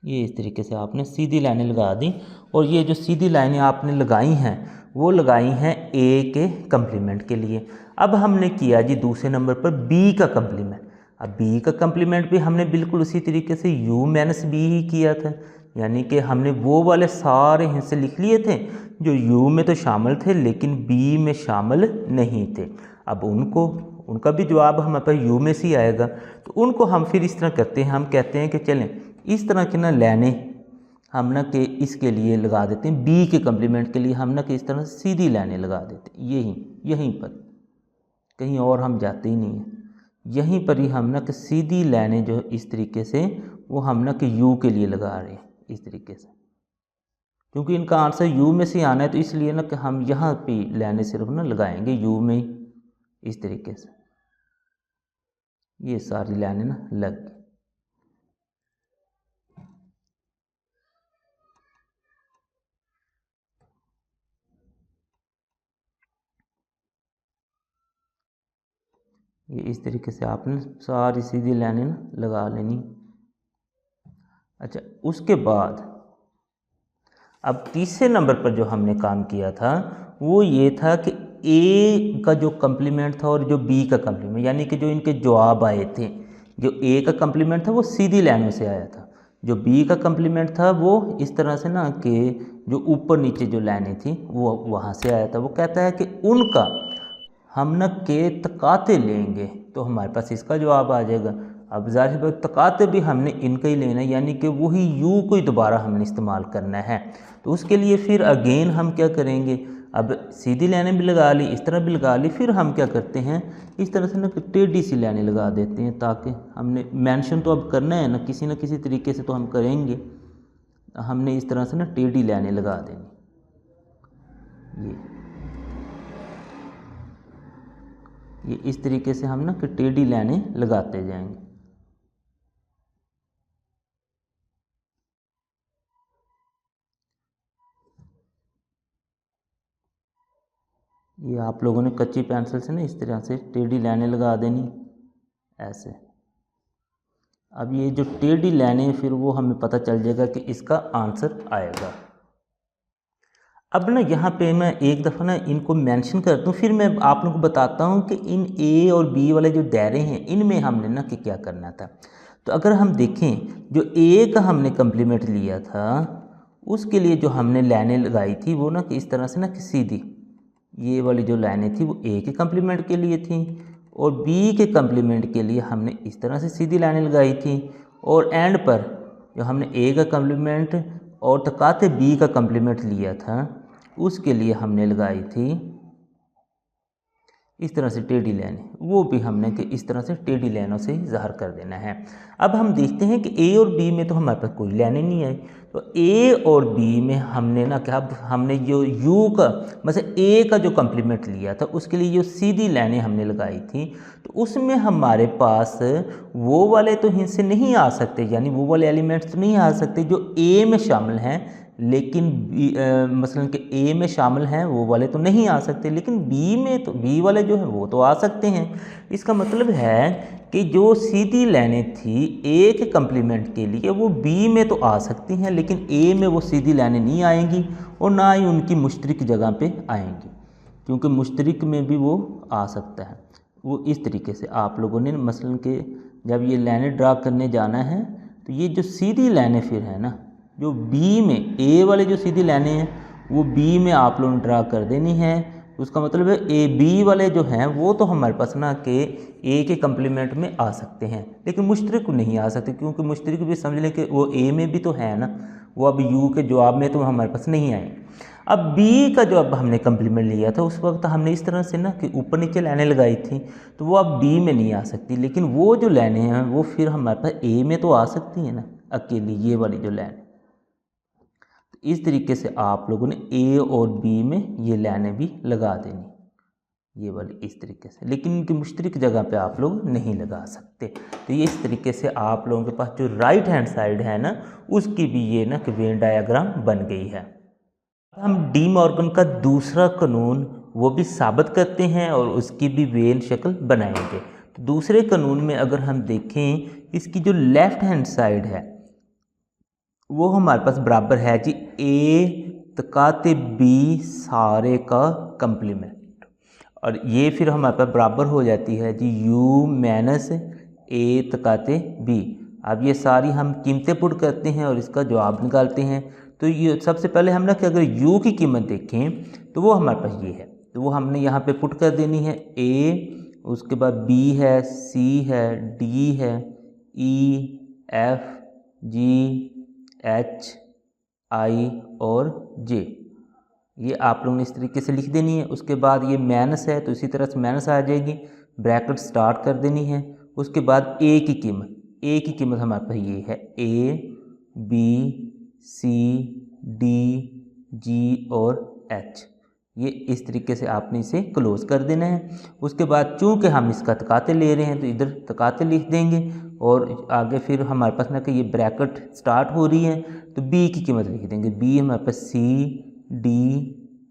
ये इस तरीके से आपने सीधी लाइनें लगा दी। और ये जो सीधी लाइनें आपने लगाई हैं वो लगाई हैं ए के कम्प्लीमेंट के लिए। अब हमने किया जी दूसरे नंबर पर बी का कम्प्लीमेंट। अब बी का कम्प्लीमेंट भी हमने बिल्कुल उसी तरीके से यू माइनस बी ही किया था, यानी कि हमने वो वाले सारे हिस्से लिख लिए थे जो यू में तो शामिल थे लेकिन बी में शामिल नहीं थे। अब उनका भी जवाब हमारे पास यू में से ही आएगा। तो उनको हम फिर इस तरह करते हैं, हम कहते हैं कि चलें इस तरह की ना लाइनें हम ना कि इसके लिए लगा देते हैं, बी के कम्प्लीमेंट के लिए हम ना कि इस तरह सीधी लाइनें लगा देते हैं। यहीं पर, कहीं और हम जाते ही नहीं हैं, यहीं पर ही हम ना कि सीधी लाइनें जो इस तरीके से वो हम ना कि यू के लिए लगा रहे हैं इस तरीके से। क्योंकि इनका आंसर यू में से आना है तो इसलिए ना कि हम यहाँ पे लाइनें सिर्फ ना लगाएंगे यू में ही इस तरीके से। ये सारी लाइनें ना लग गई। ये इस तरीके से आपने सारी सीधी लाइनें ना लगा लेनी। अच्छा, उसके बाद अब तीसरे नंबर पर जो हमने काम किया था वो ये था कि ए का जो कम्प्लीमेंट था और जो बी का कम्प्लीमेंट, यानी कि जो इनके जवाब आए थे, जो ए का कम्प्लीमेंट था वो सीधी लाइनों से आया था, जो बी का कम्प्लीमेंट था वो इस तरह से ना कि जो ऊपर नीचे जो लाइनें थी वो वहाँ से आया था। वो कहता है कि उनका हम न के तकाते लेंगे, तो हमारे पास इसका जवाब आ जाएगा। अब ज़ाहिर है तकाते भी हमने इनका ही लेना है, यानी कि वही यू को ही दोबारा हमने इस्तेमाल करना है। तो उसके लिए फिर अगेन हम क्या करेंगे, अब सीधी लाइनें भी लगा ली, इस तरह भी लगा ली, फिर हम क्या करते हैं इस तरह से ना टेढ़ी सी लाइनें लगा देते हैं, ताकि हमने मेंशन तो अब करना है ना किसी तरीके से तो हम करेंगे। हमने इस तरह से ना टेढ़ी लाइनें लगा देनी, ये इस तरीके से हम ना टेढ़ी लाइनें लगाते जाएंगे। ये आप लोगों ने कच्ची पेंसिल से ना इस तरह से टेढ़ी लाइनें लगा देनी ऐसे। अब ये जो टेढ़ी लाइनें फिर वो हमें पता चल जाएगा कि इसका आंसर आएगा। अब ना यहाँ पे मैं एक दफ़ा ना इनको मेंशन करता हूँ, फिर मैं आप लोगों को बताता हूँ कि इन ए और बी वाले जो दायरे हैं इनमें हमने ना कि क्या करना था। तो अगर हम देखें जो ए का हमने कम्प्लीमेंट लिया था उसके लिए जो हमने लाइनें लगाई थी वो ना कि इस तरह से ना कि सीधी, ये वाली जो लाइनें थी वो ए के कम्प्लीमेंट के लिए थी और बी के कम्प्लीमेंट के लिए हमने इस तरह से सीधी लाइनें लगाई थी, और एंड पर जो हमने ए का कम्प्लीमेंट और तकाते बी का कम्प्लीमेंट लिया था उसके लिए हमने लगाई थी इस तरह से टेढ़ी लाइन, वो भी हमने कि इस तरह से टेढ़ी लाइनों से ज़ाहिर कर देना है। अब हम देखते हैं कि ए और बी में तो हमारे पास कोई लाइनें नहीं आई, तो ए और बी में हमने ना क्या, हमने जो यू का मतलब ए का जो कम्प्लीमेंट लिया था उसके लिए जो सीधी लाइनें हमने लगाई थी, तो उसमें हमारे पास वो वाले तो हिस्से नहीं आ सकते, यानी वो वाले एलिमेंट्स तो नहीं आ सकते जो ए में शामिल हैं, लेकिन मसलन कि ए में शामिल हैं वो वाले तो नहीं आ सकते, लेकिन बी में तो बी वाले जो हैं वो तो आ सकते हैं। इसका मतलब है कि जो सीधी लाइनें थी ए के कम्प्लीमेंट के लिए वो बी में तो आ सकती हैं, लेकिन ए में वो सीधी लाइनें नहीं आएंगी और ना ही उनकी मुश्तरक जगह पे आएंगी, क्योंकि मुश्तरक में भी वो आ सकता है। वो इस तरीके से आप लोगों ने मसलन के जब ये लाइनें ड्रा करने जाना है तो ये जो सीधी लाइनें फिर है ना, जो बी में ए वाले जो सीधी लाइनें हैं वो बी में आप लोगों ने ड्रा कर देनी है। उसका मतलब है ए बी वाले जो हैं वो तो हमारे पास ना कि ए के कम्प्लीमेंट में आ सकते हैं, लेकिन मुश्तरक नहीं आ सकते, क्योंकि मुश्तरक भी समझ लें कि वो ए में भी तो है ना, वो अब यू के जवाब में तो हमारे पास नहीं आए। अब बी का जो अब हमने कम्प्लीमेंट लिया था उस वक्त हमने इस तरह से ना कि ऊपर नीचे लाइनें लगाई थी, तो वो अब बी में नहीं आ सकती, लेकिन वो जो लाइनें हैं वो फिर हमारे पास ए में तो आ सकती हैं ना अकेली, ये वाली जो लाइन। इस तरीके से आप लोगों ने ए और बी में ये लाइनें भी लगा देनी, ये वाली इस तरीके से, लेकिन इनकी मुश्तरक जगह पे आप लोग नहीं लगा सकते। तो ये इस तरीके से आप लोगों के पास जो राइट हैंड साइड है ना उसकी भी ये ना कि वेन डायग्राम बन गई है। हम डी मॉर्गन का दूसरा कानून वो भी साबित करते हैं और उसकी भी वेन शक्ल बनाएंगे। तो दूसरे कानून में अगर हम देखें इसकी जो लेफ़्ट हैंड साइड है वो हमारे पास बराबर है जी ए तकाते बी सारे का कम्प्लीमेंट, और ये फिर हमारे पास बराबर हो जाती है जी यू माइनस ए तकाते बी। अब ये सारी हम कीमतें पुट करते हैं और इसका जवाब निकालते हैं। तो ये सबसे पहले हम ना कि अगर u की कीमत देखें तो वो हमारे पास ये है, तो वो हमने यहाँ पे पुट कर देनी है a, उसके बाद b है, c है, d है, e, f, g, h, i और j, ये आप लोगों ने इस तरीके से लिख देनी है। उसके बाद ये माइनस है तो इसी तरह से माइनस आ जाएगी, ब्रैकेट स्टार्ट कर देनी है। उसके बाद a की कीमत हमारे पास ये है a, b, c, d, g और h, ये इस तरीके से आपने इसे क्लोज कर देना है। उसके बाद चूंकि हम इसका तकाते ले रहे हैं तो इधर तकाते लिख देंगे और आगे फिर हमारे पास ना कि ये ब्रैकेट स्टार्ट हो रही है तो b की कीमत लिख देंगे, b हमारे पास c, d,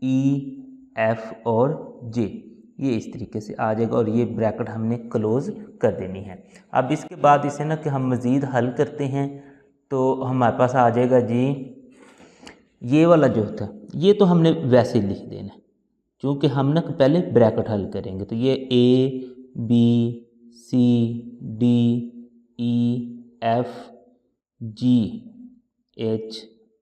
e, f और j, ये इस तरीके से आ जाएगा और ये ब्रैकेट हमने क्लोज कर देनी है। अब इसके बाद इसे ना कि हम मज़ीद हल करते हैं तो हमारे पास आ जाएगा जी ये वाला जो था ये तो हमने वैसे ही लिख देना, चूँकि हम ना पहले ब्रैकेट हल करेंगे, तो ये A B C D E F G H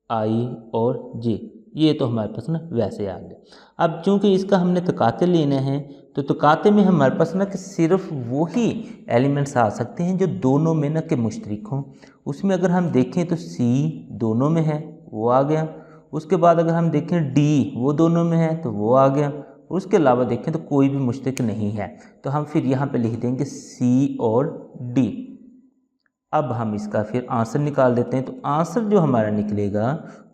I और J, ये तो हमारे पास ना वैसे आ गए। अब चूँकि इसका हमने तकाते लेने हैं, तो तकाते में हमारे पास ना कि सिर्फ वही एलिमेंट्स आ सकते हैं जो दोनों में ना के मुश्तरक हों। उसमें अगर हम देखें तो C दोनों में है, वो आ गया। उसके बाद अगर हम देखें D वो दोनों में है, तो वो आ गया। उसके अलावा देखें तो कोई भी मुश्तरक नहीं है, तो हम फिर यहाँ पे लिख देंगे C और D। अब हम इसका फिर आंसर निकाल देते हैं, तो आंसर जो हमारा निकलेगा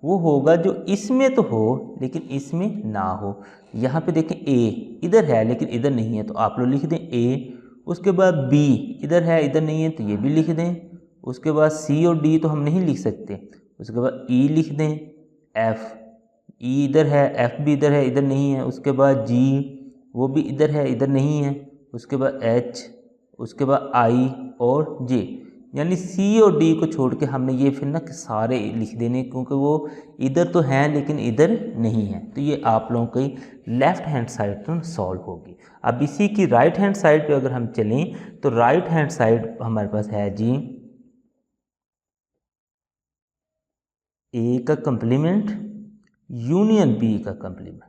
वो होगा जो इसमें तो हो लेकिन इसमें ना हो। यहाँ पे देखें A इधर है लेकिन इधर नहीं है, तो आप लोग लिख दें A। उसके बाद B इधर है इधर नहीं है, तो ये भी लिख दें। उसके बाद C और D तो हम नहीं लिख सकते। उसके बाद E लिख दें, F E इधर है, F भी इधर है इधर नहीं है। उसके बाद G वो भी इधर है इधर नहीं है। उसके बाद H, उसके बाद I और J, यानी C और D को छोड़ के हमने ये फिर ना सारे लिख देने, क्योंकि वो इधर तो हैं लेकिन इधर नहीं है। तो ये आप लोगों की लेफ़्ट हैंड साइड तो सॉल्व होगी। अब इसी की राइट हैंड साइड पे अगर हम चलें तो राइट हैंड साइड हमारे पास है जी A का कंप्लीमेंट यूनियन B का कंप्लीमेंट।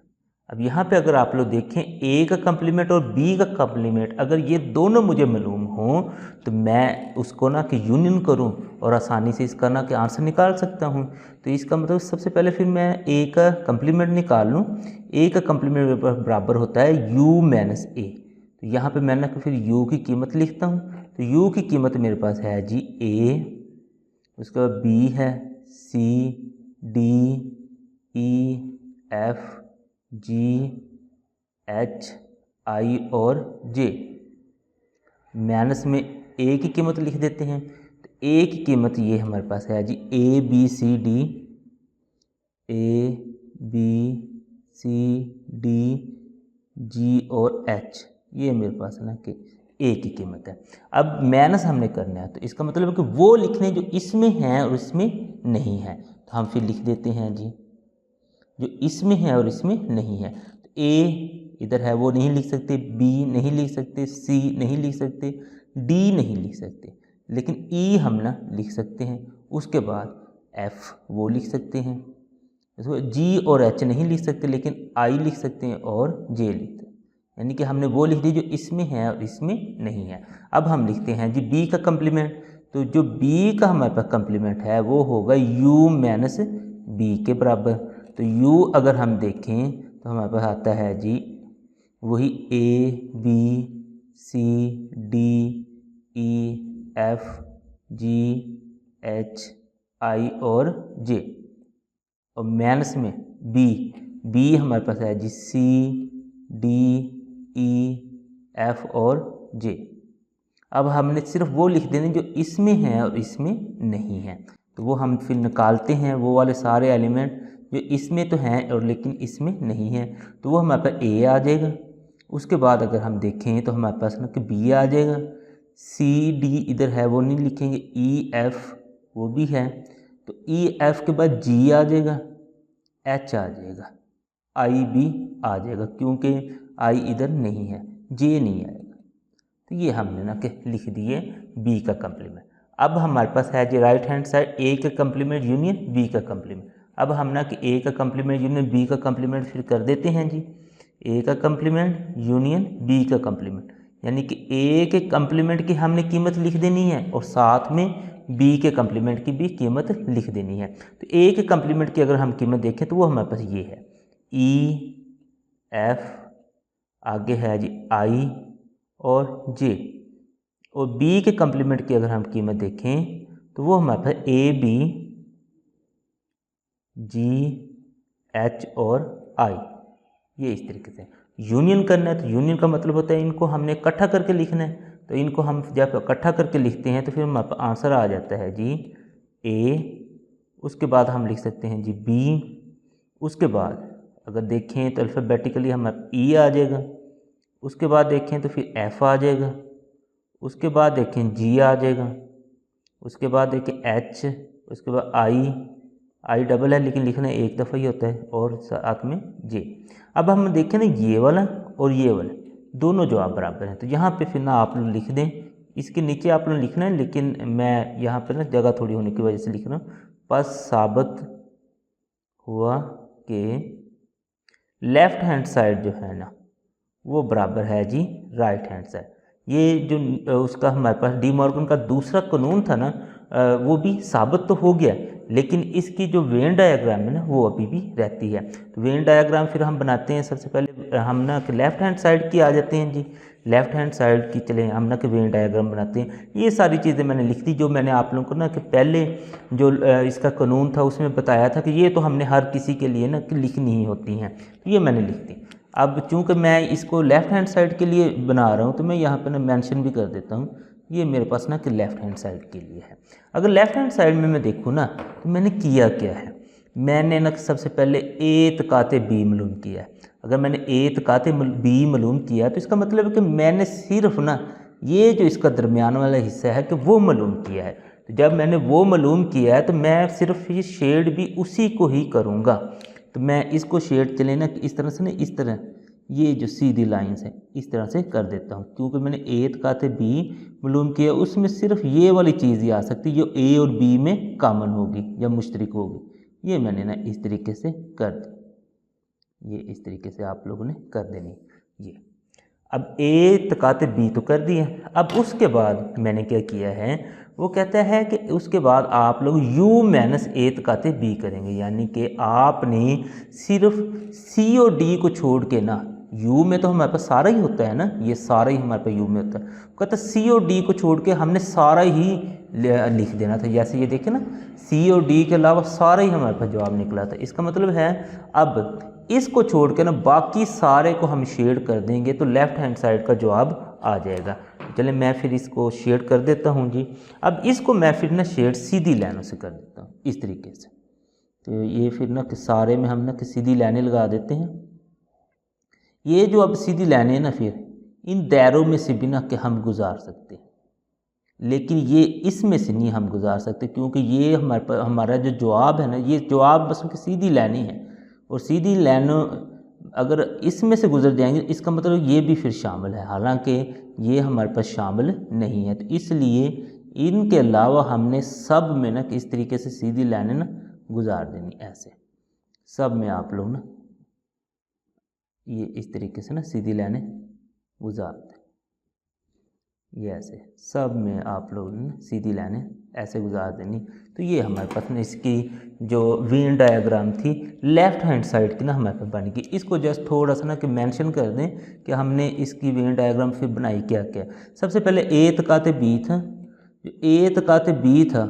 अब यहाँ पे अगर आप लोग देखें A का कंप्लीमेंट और B का कंप्लीमेंट, अगर ये दोनों मुझे मालूम हों तो मैं उसको ना कि यूनियन करूँ और आसानी से इसका ना कि आंसर निकाल सकता हूँ। तो इसका मतलब सबसे पहले फिर मैं A का कंप्लीमेंट निकाल लूँ। A का कंप्लीमेंट बराबर होता है U माइनस A। तो यहाँ पे मैं ना फिर U की कीमत लिखता हूँ। तो U की कीमत मेरे पास है जी A, उसके बाद B है, C D E F G H I और J। माइनस में A की कीमत लिख देते हैं। तो A की कीमत ये हमारे पास है जी A B C D, A B C D G और H, ये मेरे पास ना कि A की कीमत है। अब माइनस हमने करना है, तो इसका मतलब है कि वो लिखने जो इसमें हैं और इसमें नहीं है। तो हम फिर लिख देते हैं जी जो इसमें है और इसमें नहीं है। तो A इधर है वो नहीं लिख सकते, B नहीं लिख सकते, C नहीं लिख सकते, D नहीं लिख सकते, लेकिन E हम ना लिख सकते हैं। उसके बाद F वो लिख सकते हैं। इसको G और H नहीं लिख सकते, लेकिन I लिख सकते हैं और J लिखते हैं। यानी कि हमने वो लिख दी जो इसमें है और इसमें नहीं है। अब हम लिखते हैं जी B का कंप्लीमेंट। तो जो B का हमारे पास कंप्लीमेंट है वो होगा U माइनस B के बराबर। तो U अगर हम देखें तो हमारे पास आता है जी वही A B C D E F G H I और J, और माइनस में B हमारे पास है जी C D E F और J। अब हमने सिर्फ वो लिख देने जो इसमें है और इसमें नहीं है। तो वो हम फिर निकालते हैं वो वाले सारे एलिमेंट जो इसमें तो हैं और लेकिन इसमें नहीं है। तो वो हमारे पास A आ जाएगा। उसके बाद अगर हम देखें तो हमारे पास ना कि B आ जाएगा, C D इधर है वो नहीं लिखेंगे, E F वो भी है, तो E F के बाद G आ जाएगा, H आ जाएगा, I भी आ जाएगा, क्योंकि I इधर नहीं है, J नहीं आएगा। तो ये हमने ना कि लिख दिए B का कंप्लीमेंट। अब हमारे पास है जी राइट हैंड साइड A का कंप्लीमेंट यूनियन B का कंप्लीमेंट। अब हम ना कि A का कंप्लीमेंट यूनियन B का कंप्लीमेंट फिर कर देते हैं जी। A का कंप्लीमेंट यूनियन B का कंप्लीमेंट, यानी कि A के कंप्लीमेंट की हमने कीमत लिख देनी है और साथ में B के कंप्लीमेंट की भी कीमत लिख देनी है। तो A के कंप्लीमेंट की अगर हम कीमत देखें तो वो हमारे पास ये है E F, आगे है जी I और J, और B के कंप्लीमेंट की अगर हम कीमत देखें तो वो हमारे पास A B G H और I, ये इस तरीके से यूनियन करना है। तो यूनियन का मतलब होता है इनको हमने इकट्ठा करके लिखना है। तो इनको हम जब इकट्ठा करके लिखते हैं तो फिर हमारे पास आंसर आ जाता है जी A। उसके बाद हम लिख सकते हैं जी B। उसके बाद अगर देखें तो अल्फ़ाबेटिकली हमारा E आ जाएगा। उसके बाद देखें तो फिर F आ जाएगा। उसके बाद देखें G आ जाएगा। उसके बाद देखें H, उसके बाद आई डबल है लेकिन लिखना एक दफ़ा ही होता है, और साथ में जे। अब हम देखें ना ये वाला और ये वाला दोनों जवाब बराबर हैं, तो यहाँ पे फिर ना आप लोग लिख दें, इसके नीचे आप लोग लिखना है, लेकिन मैं यहाँ पे ना जगह थोड़ी होने की वजह से लिख रहा हूँ। बस साबित हुआ कि लेफ़्ट हैंड साइड जो है ना वो बराबर है जी राइट हैंड साइड। ये जो उसका हमारे पास डी मॉर्गन का दूसरा कानून था ना, वो भी साबित तो हो गया, लेकिन इसकी जो वेन डायग्राम है ना वो अभी भी रहती है। तो वेन डायग्राम फिर हम बनाते हैं। सबसे पहले हम ना कि लेफ़्ट हैंड साइड की आ जाते हैं जी, लेफ़्ट हैंड साइड की चले हम ना कि वेन डायग्राम बनाते हैं। ये सारी चीज़ें मैंने लिख दी जो मैंने आप लोगों को ना कि पहले जो इसका कानून था उसमें बताया था कि ये तो हमने हर किसी के लिए ना कि लिखनी ही होती हैं, तो ये मैंने लिख दी। अब चूंकि मैं इसको लेफ़्ट हैंड साइड के लिए बना रहा हूँ तो मैं यहाँ पे ना मेंशन भी कर देता हूँ, ये मेरे पास ना कि लेफ़्ट हैंड साइड के लिए है। अगर लेफ़्ट हैंड साइड में मैं देखूँ ना तो मैंने किया क्या है, मैंने ना सबसे पहले ए तकाते बी मालूम किया है। अगर मैंने ए तकाते बी मालूम किया तो इसका मतलब है कि मैंने सिर्फ ना ये जो इसका दरमियान वाला हिस्सा है कि वो मालूम किया है। तो जब मैंने वो मालूम किया है तो मैं सिर्फ ये शेड भी उसी को ही करूँगा। तो मैं इसको शेड चले ना इस तरह से ना, इस तरह ये जो सीधी लाइंस है इस तरह से कर देता हूँ, क्योंकि मैंने ए तकाते बी मालूम किया, उसमें सिर्फ ये वाली चीज़ ही आ सकती जो ए और बी में कॉमन होगी या मुश्तरक होगी। ये मैंने ना इस तरीके से कर दी, ये इस तरीके से आप लोगों ने कर देनी। ये अब ए तकाते बी तो कर दिए। अब उसके बाद मैंने क्या किया है, वो कहता है कि उसके बाद आप लोग u माइनस ए तकाते बी करेंगे, यानी कि आपने सिर्फ सी और डी को छोड़ के ना, u में तो हमारे पास सारा ही होता है ना, ये सारा ही हमारे पास u में होता है, कहता है सी और डी को छोड़ के हमने सारा ही लिख देना था। जैसे ये देखें ना, सी और डी के अलावा सारा ही हमारे पास जवाब निकला था। इसका मतलब है अब इसको छोड़ के ना बाकी सारे को हम शेड कर देंगे तो लेफ़्ट हैंड साइड का जवाब आ जाएगा। चले मैं फिर इसको शेड कर देता हूँ जी। अब इसको मैं फिर ना शेड सीधी लाइनों से कर देता हूँ इस तरीके से। तो ये फिर ना कि सारे में हम ना कि सीधी लाइनें लगा देते हैं। ये जो अब सीधी लाइनें हैं ना, फिर इन दायरों में से भी ना कि हम गुजार सकते हैं, लेकिन ये इसमें से नहीं हम गुजार सकते, क्योंकि ये हमारा जो जवाब है ना, ये जवाब बस सीधी लाइनें हैं, और सीधी लाइनों अगर इसमें से गुजर जाएंगे इसका मतलब ये भी फिर शामिल है, हालांकि ये हमारे पास शामिल नहीं है। तो इसलिए इनके अलावा हमने सब में ना इस तरीके से सीधी लाइनें ना गुजार देनी, ऐसे सब में आप लोग ना ये इस तरीके से ना सीधी लाइनें गुजार दें, ये ऐसे सब में आप लोगों ने सीधी लाइनें ऐसे गुजार देनी। तो ये हमारे पास ना इसकी जो वेन डायग्राम थी लेफ़्ट हैंड साइड की ना हमारे पास बन गई। इसको जस्ट थोड़ा सा ना कि मेंशन कर दें कि हमने इसकी वेन डायग्राम फिर बनाई क्या क्या। सबसे पहले ए तकाते बी था, जो ए तकाते बी था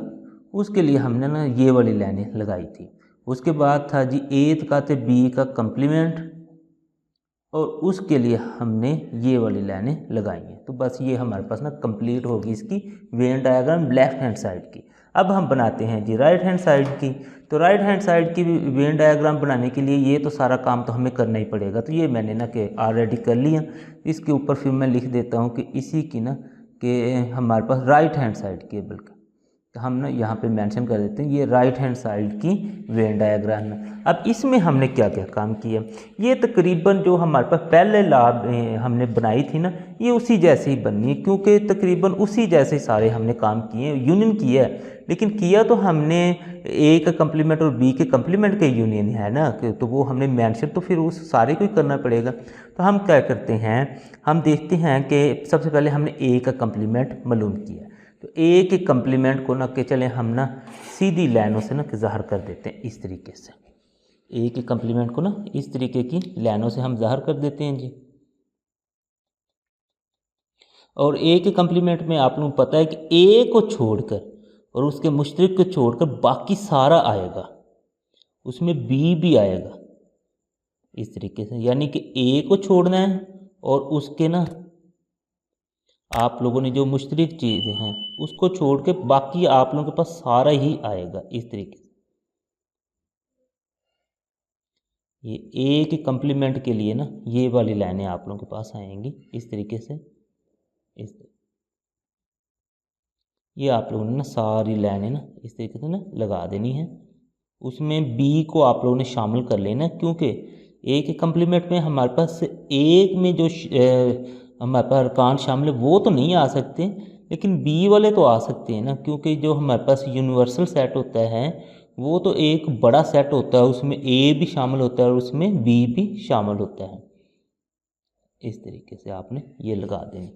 उसके लिए हमने ना ये वाली लाइनें लगाई थी। उसके बाद था जी ए तकाते बी का कम्प्लीमेंट, और उसके लिए हमने ये वाली लाइनें लगाई हैं। तो बस ये हमारे पास ना कंप्लीट होगी इसकी Venn diagram left hand side की। अब हम बनाते हैं जी राइट हैंड साइड की। तो राइट हैंड साइड की वेन डायग्राम बनाने के लिए ये तो सारा काम तो हमें करना ही पड़ेगा, तो ये मैंने ना कि ऑलरेडी कर लिया। इसके ऊपर फिर मैं लिख देता हूँ कि इसी की ना कि हमारे पास राइट हैंड साइड की है, बल्कि तो हम ना यहाँ पे मेंशन कर देते हैं ये राइट हैंड साइड की वेन डायग्राम है। अब इसमें हमने क्या क्या काम किया, ये तकरीबन जो हमारे पास पहले लाभ हमने बनाई थी ना, ये उसी जैसे ही बननी है, क्योंकि तकरीबन उसी जैसे सारे हमने काम किए, यूनियन किया है। लेकिन किया तो हमने ए का कम्प्लीमेंट और बी के कम्प्लीमेंट का यूनियन है ना, तो वो हमने मेंशन तो फिर उस सारे को ही करना पड़ेगा। तो हम क्या करते हैं, हम देखते हैं कि सबसे पहले हमने ए का कम्प्लीमेंट मालूम किया, तो ए के कम्प्लीमेंट को ना कि चले हम ना सीधी लाइनों से ना कि ज़ाहिर कर देते हैं इस तरीके से। ए के कम्प्लीमेंट को ना इस तरीके की लाइनों से हम ज़ाहिर कर देते हैं जी। और ए के कम्प्लीमेंट में आप लोगों को पता है कि ए को छोड़कर और उसके मुश्तरक को छोड़कर बाकी सारा आएगा, उसमें बी भी आएगा इस तरीके से, यानी कि ए को छोड़ना है और उसके ना आप लोगों ने जो मुश्तरक चीज़ें हैं उसको छोड़ के बाकी आप लोगों के पास सारा ही आएगा इस तरीके से। ये ए के कम्प्लीमेंट के लिए ना ये वाली लाइनें आप लोगों के पास आएंगी इस तरीके से, इस तरीके। ये आप लोगों ने ना सारी लाइनें ना इस तरीके से ना लगा देनी है। उसमें बी को आप लोगों ने शामिल कर लेना, क्योंकि ए के कम्प्लीमेंट में हमारे पास एक में जो हमारे पास अरकान शामिल है वो तो नहीं आ सकते, लेकिन बी वाले तो आ सकते हैं ना, क्योंकि जो हमारे पास यूनिवर्सल सेट होता है वो तो एक बड़ा सेट होता है, उसमें ए भी शामिल होता है और उसमें बी भी शामिल होता है। इस तरीके से आपने ये लगा देनी,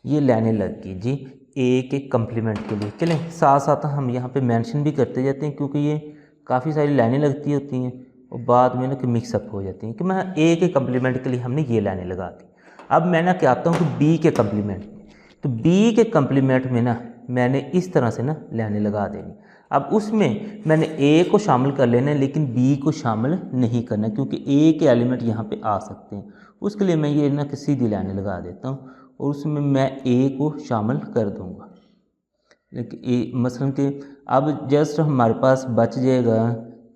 ये लाइनें लग गई जी ए के कम्प्लीमेंट के लिए। चलें साथ साथ हम यहाँ पे मेंशन भी करते जाते हैं, क्योंकि ये काफ़ी सारी लाइनें लगती होती हैं और बाद में ना कि मिक्सअप हो जाती हैं कि मैं ए के कम्प्लीमेंट के लिए हमने ये लाइनें लगा दी। अब मैं ना क्या आता हूँ कि बी के कम्प्लीमेंट, तो बी के कम्प्लीमेंट में ना मैंने इस तरह से ना लाइनें लगा देनी। अब उसमें मैंने ए को शामिल कर लेना है, लेकिन बी को शामिल नहीं करना, क्योंकि ए के एलिमेंट यहाँ पे आ सकते हैं। उसके लिए मैं ये ना कि सीधी लाइनें लगा देता हूँ और उसमें मैं ए को शामिल कर दूँगा। लेकिन ए मसलन के अब जस्ट हमारे पास बच जाएगा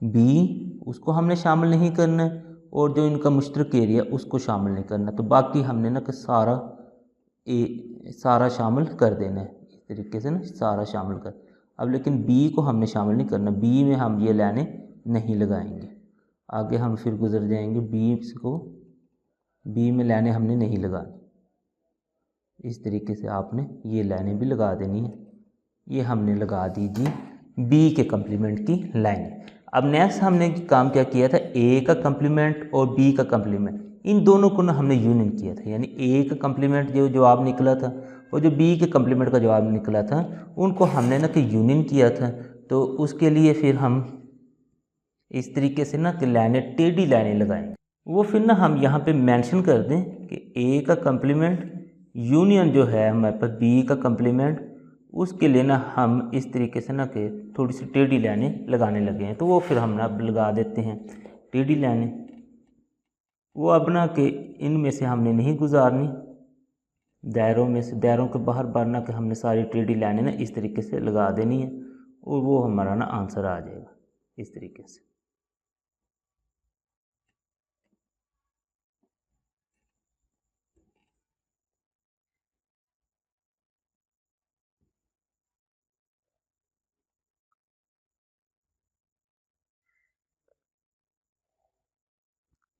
बी, उसको हमने शामिल नहीं करना है, और जो इनका मुश्तरक एरिया उसको शामिल नहीं करना, तो बाकी हमने ना कि सारा शामिल कर देना है इस तरीके से ना, सारा शामिल कर। अब लेकिन बी को हमने शामिल नहीं करना, बी में हम ये लाइनें नहीं लगाएंगे, आगे हम फिर गुजर जाएंगे। बी में लाइनें हमने नहीं लगानी। इस तरीके से आपने ये लाइनें भी लगा देनी है। ये हमने लगा दी जी बी के कम्प्लीमेंट की लाइनें। अब नेक्स्ट हमने काम क्या किया था, ए का कम्प्लीमेंट और बी का कम्प्लीमेंट, इन दोनों को ना हमने यूनियन किया था, यानी ए का कम्प्लीमेंट जो जवाब निकला था और जो बी के कम्प्लीमेंट का जवाब निकला था उनको हमने ना कि यूनियन किया था। तो उसके लिए फिर हम इस तरीके से ना कि लाइनें टेढ़ी लाइनें लगाएंगे, वो फिर ना हम यहाँ पे मेंशन कर दें कि ए का कम्प्लीमेंट यूनियन जो है हमारे पास बी का कम्प्लीमेंट, उसके लिए ना हम इस तरीके से ना कि थोड़ी सी टेढ़ी लाइनें लगाने लगे हैं। तो वो फिर हम ना अब लगा देते हैं टेढ़ी लाइनें। वो अब ना कि इनमें से हमने नहीं गुजारनी, दायरों में से, दायरों के बाहर बारना कि हमने सारी टेढ़ी लाइनें ना इस तरीके से लगा देनी है और वो हमारा ना आंसर आ जाएगा इस तरीके से।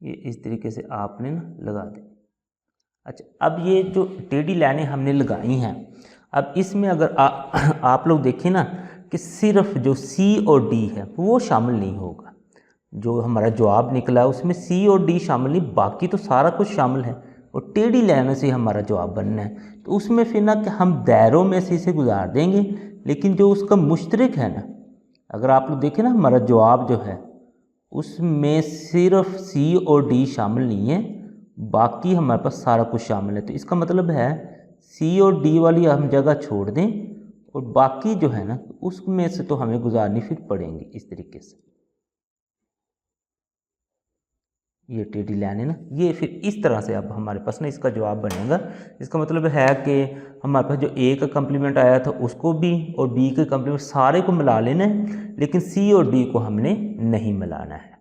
ये इस तरीके से आपने ना लगा दें। अच्छा, अब ये जो टेढ़ी लाइनें हमने लगाई हैं, अब इसमें अगर आप लोग देखें ना कि सिर्फ जो सी और डी है वो शामिल नहीं होगा। जो हमारा जवाब निकला है उसमें सी और डी शामिल नहीं, बाकी तो सारा कुछ शामिल है और टेढ़ी लाइनों से हमारा जवाब बनना है। तो उसमें फिर ना कि हम दायरों में से इसे गुजार देंगे, लेकिन जो उसका मुश्तरक है ना, अगर आप लोग देखें ना हमारा जवाब जो है उसमें सिर्फ सी और डी शामिल नहीं है, बाकी हमारे पास सारा कुछ शामिल है। तो इसका मतलब है सी और डी वाली हम जगह छोड़ दें और बाकी जो है ना उसमें से तो हमें गुजारनी फिर पड़ेंगी इस तरीके से। ये टेढ़ी लाइन है ना, ये फिर इस तरह से अब हमारे पास ना इसका जवाब बनेगा। इसका मतलब है कि हमारे पास जो ए का कम्प्लीमेंट आया था उसको बी और बी के कम्प्लीमेंट सारे को मिला लेना है, लेकिन सी और डी को हमने नहीं मिलाना है।